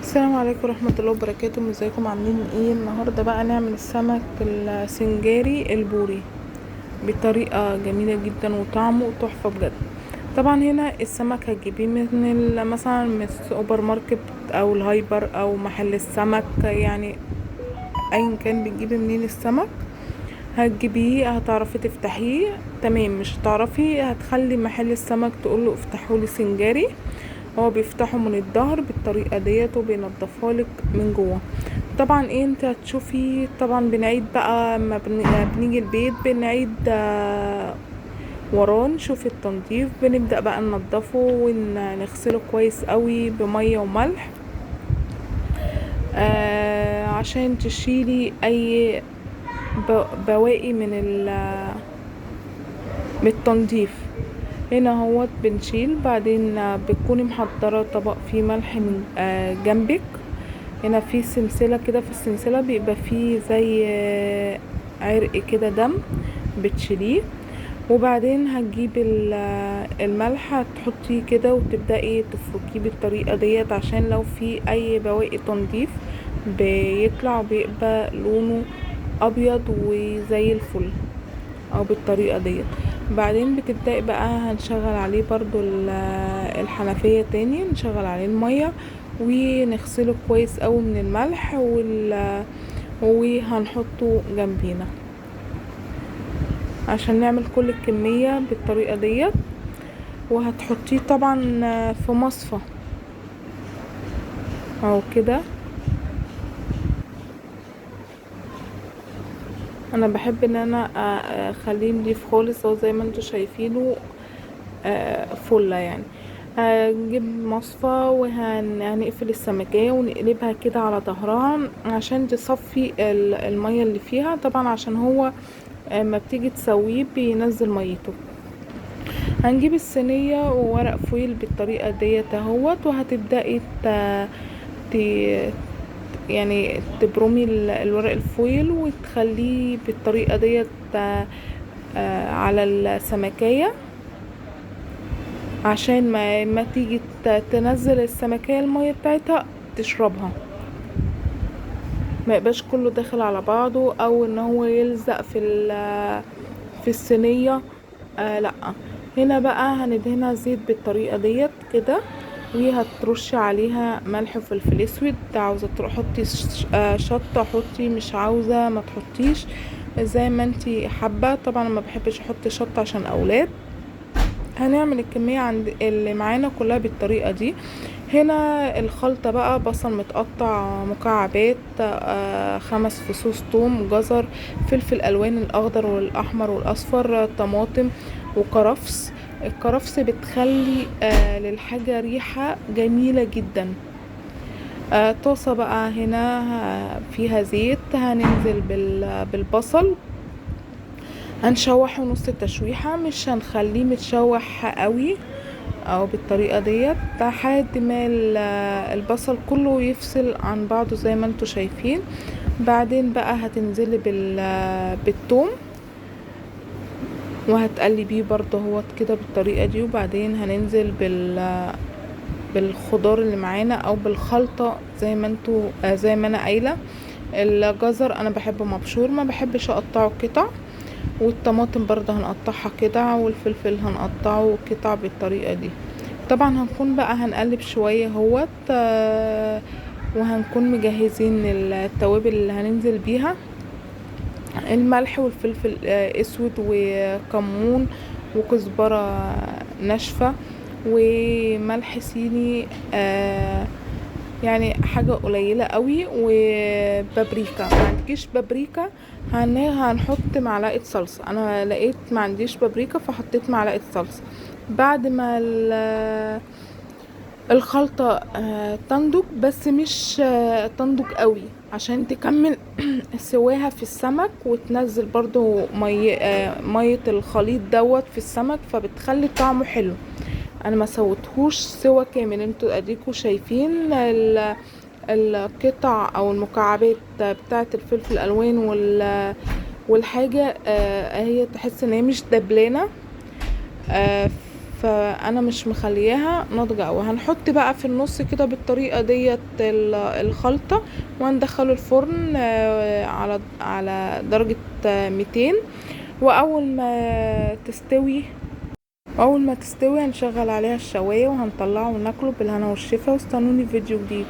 السلام عليكم ورحمة الله وبركاته. ازيكم عاملين ايه؟ النهاردة بقى نعمل السمك السنجاري البوري بطريقة جميلة جدا وطعمه تحفة بجد. طبعا هنا السمك هتجيبيه مثلا من السوبر ماركت او الهايبر او محل السمك، يعني ايا كان بتجيبي منين السمك هتجيبيه. هتعرفي تفتحيه تمام، مش هتعرفي هتخلي محل السمك تقوله افتحولي سنجاري. هو بيفتحه من الظهر بالطريقه ديت وبينضفها لك من جوه. طبعا انت هتشوفي، طبعا بنعيد بقى ما بنيجي البيت بنعيد وراه نشوف التنظيف. بنبدأ بقى ننضفه ونغسله كويس قوي بمية وملح عشان تشيلي اي بواقي من التنظيف. هنا هو بنشيل، بعدين بتكوني محضرة طبق فيه ملح من جنبك. هنا في سلسلة كده، في السلسلة بيبقى فيه زي عرق كده دم بتشيليه. وبعدين هتجيب الملح هتحطيه كده وتبدأي تفركيه بالطريقة ديت عشان لو في اي بواقي تنظيف بيطلع وبيبقى لونه ابيض وزي الفل او بالطريقة ديت. بعدين بتبدأي بقى هنشغل عليه برضو الحنفية تاني، نشغل عليه المية ونغسله كويس قوي من الملح وهنحطه جنبينا عشان نعمل كل الكمية بالطريقة ديت. وهتحطيه طبعا في مصفى او كده. انا بحب ان انا اخليه نضيف خالص، او زي ما انتوا شايفينه فله يعني. هنجيب مصفى وهنقفل السمكية ونقلبها كده على ظهرها عشان تصفي المية اللي فيها، طبعا عشان هو ما بتيجي تسويه بينزل ميته. هنجيب الصينية وورق فويل بالطريقة ديت اهوت، وهتبدأي يعني تبرمي الورق الفويل وتخليه بالطريقة ديت على السمكية عشان ما تيجي تنزل السمكية المية بتاعتها تشربها، ما يبقاش كله داخل على بعضه او ان هو يلزق في الصينية. لا. هنا بقى هندهنها زيت بالطريقة ديت كده، وهترشي عليها ملح وفلفل اسود. عاوزه تحطي شطه حطي، مش عاوزه ما تحطيش زي ما انتي حابه. طبعا ما بحبش احط شطه عشان اولاد. هنعمل الكميه عند اللي معانا كلها بالطريقه دي. هنا الخلطه بقى بصل متقطع مكعبات، 5 فصوص توم، جزر، فلفل الوان الاخضر والاحمر والاصفر، طماطم، وكرفس. الكرفس بتخلي للحاجة ريحة جميلة جدا. طاسة بقى هنا فيها زيت، هننزل بالبصل، هنشوحه نص التشويحة، مش هنخليه متشوح قوي او بالطريقة ديت لحد ما البصل كله يفصل عن بعضه زي ما انتوا شايفين. بعدين بقى هتنزلي بالثوم وهتقلبيه برضه هو كده بالطريقة دي. وبعدين هننزل بالخضار اللي معانا او بالخلطة زي ما انتوا زي ما انا قايله. الجزر انا بحبه مبشور، ما بحبش اقطعه قطع، والطماطم برضه هنقطعها كده، والفلفل هنقطعه قطع بالطريقة دي. طبعا هنكون بقى هنقلب شوية اهوت وهنكون مجهزين التوابل اللي هننزل بيها: الملح والفلفل اسود وكمون وكزبرة ناشفة وملح صيني يعني حاجة قليلة قوي، وبابريكا. ما عندكيش بابريكا هنحط معلقة صلصة. انا لقيت ما عنديش بابريكا فحطيت معلقة صلصة. بعد ما الخلطة تنضج، بس مش تنضج قوي عشان تكمل سواها في السمك وتنزل برضو مية الخليط دوت في السمك، فبتخلي طعمه حلو. انا ما سويتهوش سوا كامل، انتوا اديكوا شايفين القطع او المكعبات بتاعه الفلفل الالوان والحاجه هي تحس ان هي مش دبلانه فانا مش مخلياها ناضجة اوي. هنحط بقى في النص كده بالطريقة ديت الخلطة، وهندخله الفرن على درجة 200. واول ما تستوي هنشغل عليها الشواية وهنطلعه وناكله بالهنا والشفا. واستنوني في فيديو جديد.